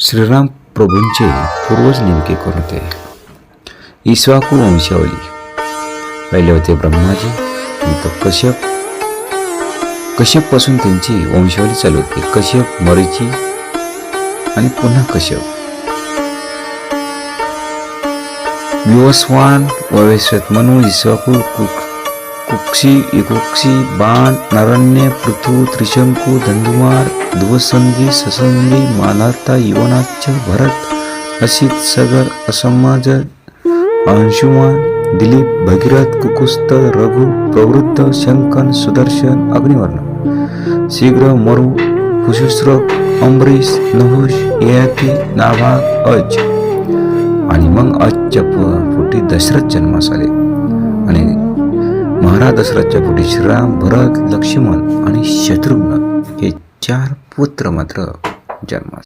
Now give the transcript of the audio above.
श्रीराम प्रभूंचे पूर्वज नेमके कोण होते? इक्ष्वाकू वंशावली. पहिले होते ब्रह्माजी, नंतर कश्यप. कश्यपपासून त्यांची वंशावली चालू होती. कश्यप, मरीची आणि पुन्हा कश्यप. विवस्वान, वैवस्वत, मनु, इक्ष्वाकू, कुक्षी, इकुक्षी, बाण, नारण्य, पृथु, त्रिशंकू, धंधुमार, ध्रुवसंधी, ससंधी, मानार्ता, युवनाच, भरत, असित, सगर, असमाज, अंशुमान, दिलीप, भगीरथ, कुकुस्त, रघु, प्रवृत्त, शंकन, सुदर्शन, अग्निवर्ण, शीघ्र, मरु, कुशुश्रक, अमरीश, नहुष, ययाती, नाभाग, अज. आणि मग अजच्या पोटी दशरथ जन्मास आले आणि महाराज दशरथच्या पोटी श्रीराम, भरत, लक्ष्मण आणि शत्रुघ्न हे 4 पुत्र मात्र जन्मास